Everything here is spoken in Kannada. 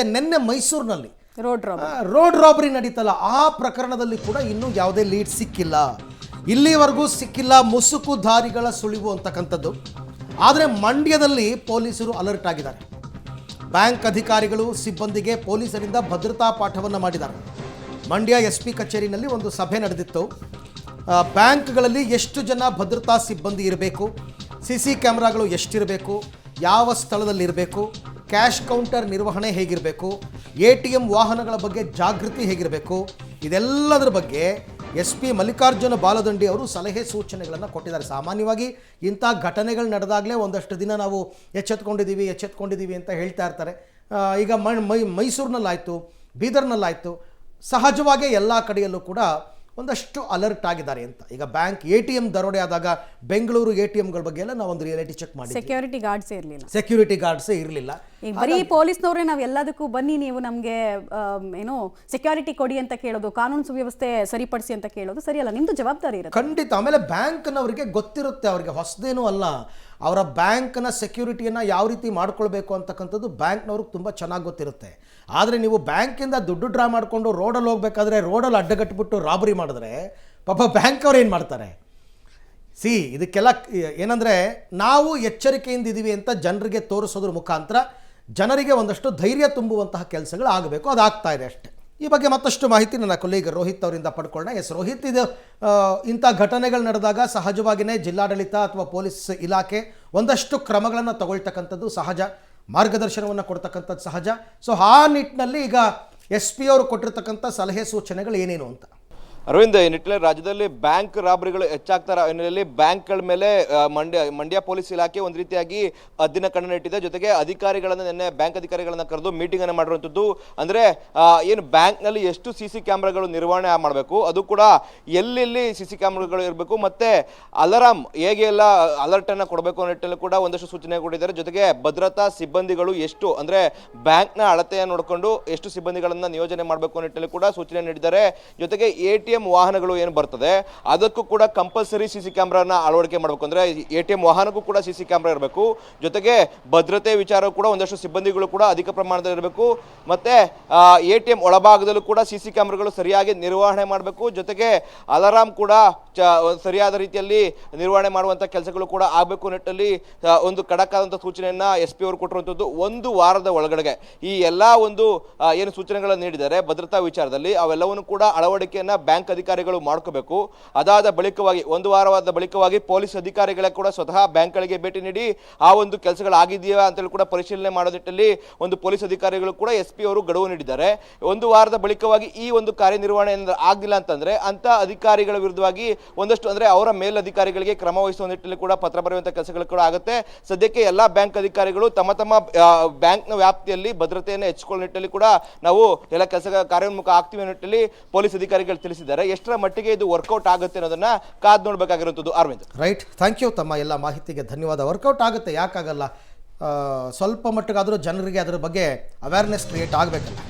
ಮತ್ತು ನಿನ್ನೆ ಮೈಸೂರಿನಲ್ಲಿ ರೋಡ್ ರಾಬರಿ ನಡೀತಲ್ಲ, ಆ ಪ್ರಕರಣದಲ್ಲಿ ಕೂಡ ಇನ್ನೂ ಯಾವುದೇ ಲೀಡ್ ಸಿಕ್ಕಿಲ್ಲ, ಇಲ್ಲಿವರೆಗೂ ಸಿಕ್ಕಿಲ್ಲ. ಮುಸುಕುಧಾರಿಗಳ ಸುಳಿವು ಅಂತಕ್ಕಂಥದ್ದು. ಆದರೆ ಮಂಡ್ಯದಲ್ಲಿ ಪೊಲೀಸರು ಅಲರ್ಟ್ ಆಗಿದ್ದಾರೆ. ಬ್ಯಾಂಕ್ ಅಧಿಕಾರಿಗಳು ಸಿಬ್ಬಂದಿಗೆ ಪೊಲೀಸರಿಂದ ಭದ್ರತಾ ಪಾಠವನ್ನು ಮಾಡಿದ್ದಾರೆ. ಮಂಡ್ಯ SP ಕಚೇರಿನಲ್ಲಿ ಒಂದು ಸಭೆ ನಡೆದಿತ್ತು. ಬ್ಯಾಂಕ್ಗಳಲ್ಲಿ ಎಷ್ಟು ಜನ ಭದ್ರತಾ ಸಿಬ್ಬಂದಿ ಇರಬೇಕು, CC ಕ್ಯಾಮ್ರಾಗಳು ಎಷ್ಟಿರಬೇಕು, ಯಾವ ಸ್ಥಳದಲ್ಲಿರಬೇಕು, ಕ್ಯಾಶ್ ಕೌಂಟರ್ ನಿರ್ವಹಣೆ ಹೇಗಿರಬೇಕು, ATM ವಾಹನಗಳ ಬಗ್ಗೆ ಜಾಗೃತಿ ಹೇಗಿರಬೇಕು, ಇದೆಲ್ಲದರ ಬಗ್ಗೆ SP ಮಲ್ಲಿಕಾರ್ಜುನ ಬಾಲದಂಡಿ ಅವರು ಸಲಹೆ ಸೂಚನೆಗಳನ್ನು ಕೊಟ್ಟಿದ್ದಾರೆ. ಸಾಮಾನ್ಯವಾಗಿ ಇಂಥ ಘಟನೆಗಳು ನಡೆದಾಗಲೇ ಒಂದಷ್ಟು ದಿನ ನಾವು ಎಚ್ಚೆತ್ಕೊಂಡಿದ್ದೀವಿ ಅಂತ ಹೇಳ್ತಾ ಇರ್ತಾರೆ. ಈಗ ಮೈಸೂರಿನಲ್ಲಾಯಿತು, ಬೀದರ್ನಲ್ಲಾಯಿತು, ಸಹಜವಾಗಿ ಎಲ್ಲ ಕಡೆಯಲ್ಲೂ ಕೂಡ ಒಂದಷ್ಟು ಅಲರ್ಟ್ ಆಗಿದ್ದಾರೆ ಅಂತ. ಈಗ ಬ್ಯಾಂಕ್ ATM ದರೋಡೆ ಆದಾಗ ಬೆಂಗಳೂರು ATMಗಳ ಬಗ್ಗೆ ಎಲ್ಲ ನಾವೊಂದು ರಿಯಾಲಿಟಿ ಚೆಕ್ ಮಾಡಿ, ಸೆಕ್ಯೂರಿಟಿ ಗಾರ್ಡ್ಸೇ ಇರಲಿಲ್ಲ. ಈಗ ಬರೀ ಪೊಲೀಸ್ನವರೇ ನಾವು ಎಲ್ಲದಕ್ಕೂ ಬನ್ನಿ ನೀವು ನಮಗೆ ಏನೋ ಸೆಕ್ಯೂರಿಟಿ ಕೊಡಿ ಅಂತ ಕೇಳೋದು, ಕಾನೂನು ಸುವ್ಯವಸ್ಥೆ ಸರಿಪಡಿಸಿ ಅಂತ ಕೇಳೋದು ಸರಿಯಲ್ಲ. ನಿಮ್ದು ಜವಾಬ್ದಾರಿ ಇರುತ್ತೆ ಖಂಡಿತ. ಆಮೇಲೆ ಬ್ಯಾಂಕ್ನವರಿಗೆ ಗೊತ್ತಿರುತ್ತೆ, ಅವರಿಗೆ ಹೊಸದೇನೂ ಅಲ್ಲ. ಅವರ ಬ್ಯಾಂಕ್ನ ಸೆಕ್ಯೂರಿಟಿಯನ್ನು ಯಾವ ರೀತಿ ಮಾಡ್ಕೊಳ್ಬೇಕು ಅಂತಕ್ಕಂಥದ್ದು ಬ್ಯಾಂಕ್ನವ್ರಿಗೆ ತುಂಬ ಚೆನ್ನಾಗಿ ಗೊತ್ತಿರುತ್ತೆ. ಆದರೆ ನೀವು ಬ್ಯಾಂಕಿಂದ ದುಡ್ಡು ಡ್ರಾ ಮಾಡಿಕೊಂಡು ರೋಡಲ್ಲಿ ಹೋಗ್ಬೇಕಾದ್ರೆ ರೋಡಲ್ಲಿ ಅಡ್ಡಗಟ್ಬಿಟ್ಟು ರಾಬರಿ ಮಾಡಿದ್ರೆ ಪಾಪ ಬ್ಯಾಂಕ್ ಅವ್ರು ಏನು ಮಾಡ್ತಾರೆ? ಇದಕ್ಕೆಲ್ಲ ಏನಂದರೆ ನಾವು ಎಚ್ಚರಿಕೆಯಿಂದ ಇದ್ದೀವಿ ಅಂತ ಜನರಿಗೆ ತೋರಿಸೋದ್ರ ಮುಖಾಂತರ ಜನರಿಗೆ ಒಂದಷ್ಟು ಧೈರ್ಯ ತುಂಬುವಂತಹ ಕೆಲಸಗಳು ಆಗಬೇಕು. ಅದಾಗ್ತಾ ಇದೆ ಅಷ್ಟೇ. ಈ ಬಗ್ಗೆ ಮತ್ತಷ್ಟು ಮಾಹಿತಿ ನನ್ನ ಕೊಲೀಗ್ ರೋಹಿತ್ ಅವರಿಂದ ಪಡ್ಕೊಳ್ಳೋಣ. ರೋಹಿತ್, ಇದು ಇಂಥ ಘಟನೆಗಳು ನಡೆದಾಗ ಸಹಜವಾಗಿಯೇ ಜಿಲ್ಲಾಡಳಿತ ಅಥವಾ ಪೊಲೀಸ್ ಇಲಾಖೆ ಒಂದಷ್ಟು ಕ್ರಮಗಳನ್ನು ತಗೊಳ್ತಕ್ಕಂಥದ್ದು ಸಹಜ, ಮಾರ್ಗದರ್ಶನವನ್ನು ಕೊಡ್ತಕ್ಕಂಥದ್ದು ಸಹಜ. ಸೊ ಆ ನಿಟ್ಟಿನಲ್ಲಿ ಈಗ SP ಅವರು ಕೊಟ್ಟಿರ್ತಕ್ಕಂಥ ಸಲಹೆ ಸೂಚನೆಗಳು ಏನೇನು ಅಂತ? ಅರವಿಂದ್, ಈ ನಿಟ್ಟಿನಲ್ಲಿ ರಾಜ್ಯದಲ್ಲಿ ಬ್ಯಾಂಕ್ ರಾಬರಿಗಳು ಹೆಚ್ಚಾಗ್ತಾರ ಹಿನ್ನೆಲೆಯಲ್ಲಿ ಬ್ಯಾಂಕ್ಗಳ ಮೇಲೆ ಮಂಡ್ಯ ಪೊಲೀಸ್ ಇಲಾಖೆ ಒಂದು ರೀತಿಯಾಗಿ ಹದ್ದಿನ ಕಣ್ಣನ್ನು ಇಟ್ಟಿದೆ. ಜೊತೆಗೆ ಅಧಿಕಾರಿಗಳನ್ನ ನಿನ್ನೆ ಬ್ಯಾಂಕ್ ಅಧಿಕಾರಿಗಳನ್ನ ಕರೆದು ಮೀಟಿಂಗ್ ಅನ್ನು ಮಾಡಿರುವಂಥದ್ದು. ಅಂದ್ರೆ ಏನು ಬ್ಯಾಂಕ್ನಲ್ಲಿ ಎಷ್ಟು CC ಕ್ಯಾಮ್ರಾಗಳು ನಿರ್ವಹಣೆ ಮಾಡಬೇಕು, ಅದು ಕೂಡ ಎಲ್ಲೆಲ್ಲಿ CC ಕ್ಯಾಮ್ರಾಗಳು ಇರಬೇಕು, ಮತ್ತೆ ಅಲಾರಾಮ್ ಹೇಗೆ ಎಲ್ಲ ಅಲರ್ಟ್ ಅನ್ನ ಕೊಡಬೇಕು ಅನ್ನೋ ನಿಟ್ಟಿನಲ್ಲಿ ಕೂಡ ಒಂದಷ್ಟು ಸೂಚನೆ ಕೊಟ್ಟಿದ್ದಾರೆ. ಜೊತೆಗೆ ಭದ್ರತಾ ಸಿಬ್ಬಂದಿಗಳು ಎಷ್ಟು ಅಂದ್ರೆ ಬ್ಯಾಂಕ್ನ ಅಳತೆಯನ್ನು ನೋಡಿಕೊಂಡು ಎಷ್ಟು ಸಿಬ್ಬಂದಿಗಳನ್ನ ನಿಯೋಜನೆ ಮಾಡಬೇಕು ಅನ್ನೋ ನಿಟ್ಟಿನಲ್ಲಿ ಕೂಡ ಸೂಚನೆ ನೀಡಿದ್ದಾರೆ. ಜೊತೆಗೆ ATM ವಾಹನಗಳು ಏನು ಬರ್ತದೆ ಅದಕ್ಕೂ ಕೂಡ ಕಂಪಲ್ಸರಿ CC ಕ್ಯಾಮ್ರಾನ ಅಳವಡಿಕೆ ಮಾಡಬೇಕು. ಅಂದ್ರೆ ATM ವಾಹನಕ್ಕೂ ಕೂಡ CC ಕ್ಯಾಮ್ರಾ ಇರಬೇಕು. ಜೊತೆಗೆ ಭದ್ರತೆ ವಿಚಾರ ಕೂಡ ಒಂದಷ್ಟು ಸಿಬ್ಬಂದಿಗಳು ಕೂಡ ಅಧಿಕ ಪ್ರಮಾಣದಲ್ಲಿ ಇರಬೇಕು. ಮತ್ತೆ ATM ಒಳಭಾಗದಲ್ಲೂ ಕೂಡ CC ಕ್ಯಾಮ್ರಾಗಳು ಸರಿಯಾಗಿ ನಿರ್ವಹಣೆ ಮಾಡಬೇಕು. ಜೊತೆಗೆ ಅಲಾರಾಮ್ ಕೂಡ ಸರಿಯಾದ ರೀತಿಯಲ್ಲಿ ನಿರ್ವಹಣೆ ಮಾಡುವಂತ ಕೆಲಸಗಳು ಕೂಡ ಆಗಬೇಕು ನಿಟ್ಟಿನಲ್ಲಿ ಒಂದು ಖಡಕ್ ಆದಂತ ಸೂಚನೆಯನ್ನ SP ಅವರು ಕೊಟ್ಟಿರುವಂತದ್ದು. ಒಂದು ವಾರದ ಒಳಗಡೆ ಈ ಎಲ್ಲಾ ಒಂದು ಏನು ಸೂಚನೆಗಳನ್ನು ನೀಡಿದ್ದಾರೆ ಭದ್ರತಾ ವಿಚಾರದಲ್ಲಿ ಅವೆಲ್ಲವನ್ನು ಕೂಡ ಅಳವಡಿಕೆಯನ್ನ ಬ್ಯಾಂಕ್ ಅಧಿಕಾರಿಗಳು ಮಾಡ್ಕೋಬೇಕು. ಅದಾದ ಬಳಿಕವಾಗಿ ಒಂದು ವಾರವಾದ ಬಳಿಕವಾಗಿ ಪೊಲೀಸ್ ಅಧಿಕಾರಿಗಳೇ ಕೂಡ ಸ್ವತಃ ಬ್ಯಾಂಕ್ಗಳಿಗೆ ಭೇಟಿ ನೀಡಿ ಆ ಒಂದು ಕೆಲಸಗಳಾಗಿದೆಯಾ ಅಂತೇಳಿ ಕೂಡ ಪರಿಶೀಲನೆ ಮಾಡೋ ನಿಟ್ಟಿನಲ್ಲಿ ಒಂದು ಪೊಲೀಸ್ ಅಧಿಕಾರಿಗಳು ಕೂಡ SP ಅವರು ಗಡುವು ನೀಡಿದ್ದಾರೆ. ಒಂದು ವಾರದ ಬಳಿಕವಾಗಿ ಈ ಒಂದು ಕಾರ್ಯನಿರ್ವಹಣೆ ಆಗಲಿಲ್ಲ ಅಂತಂದ್ರೆ ಅಂತ ಅಧಿಕಾರಿಗಳ ವಿರುದ್ಧವಾಗಿ ಒಂದಷ್ಟು ಅಂದ್ರೆ ಅವರ ಮೇಲಧಿಕಾರಿಗಳಿಗೆ ಕ್ರಮ ವಹಿಸುವ ನಿಟ್ಟಿನಲ್ಲಿ ಕೂಡ ಪತ್ರ ಬರೆಯುವಂತಹ ಕೆಲಸಗಳು ಕೂಡ ಆಗುತ್ತೆ. ಸದ್ಯಕ್ಕೆ ಎಲ್ಲಾ ಬ್ಯಾಂಕ್ ಅಧಿಕಾರಿಗಳು ತಮ್ಮ ತಮ್ಮ ಬ್ಯಾಂಕ್ನ ವ್ಯಾಪ್ತಿಯಲ್ಲಿ ಭದ್ರತೆಯನ್ನು ಹೆಚ್ಚಿಕೊಳ್ಳುವ ನಿಟ್ಟಿನಲ್ಲಿ ಕೂಡ ನಾವು ಎಲ್ಲ ಕೆಲಸ ಕಾರ್ಯೋನ್ಮುಖ ಆಗ್ತೀವಿ ನಿಟ್ಟಿನಲ್ಲಿ ಪೊಲೀಸ್ ಅಧಿಕಾರಿಗಳು ತಿಳಿಸಿದ್ದಾರೆ. ಎಷ್ಟರ ಮಟ್ಟಿಗೆ ಇದು ವರ್ಕೌಟ್ ಆಗುತ್ತೆ ಅನ್ನೋದನ್ನ ಕಾದ್ ನೋಡ್ಬೇಕಾಗಿರುವಂಥದ್ದು. Arvind, right, thank you. ತಮ್ಮ ಎಲ್ಲ ಮಾಹಿತಿಗೆ ಧನ್ಯವಾದ. ವರ್ಕೌಟ್ ಆಗುತ್ತೆ, ಯಾಕಾಗಲ್ಲ? ಸ್ವಲ್ಪ ಮಟ್ಟಿಗಾದರೂ ಜನರಿಗೆ ಅದರ ಬಗ್ಗೆ ಅವೇರ್ನೆಸ್ ಕ್ರಿಯೇಟ್ ಆಗಬೇಕಲ್ಲ.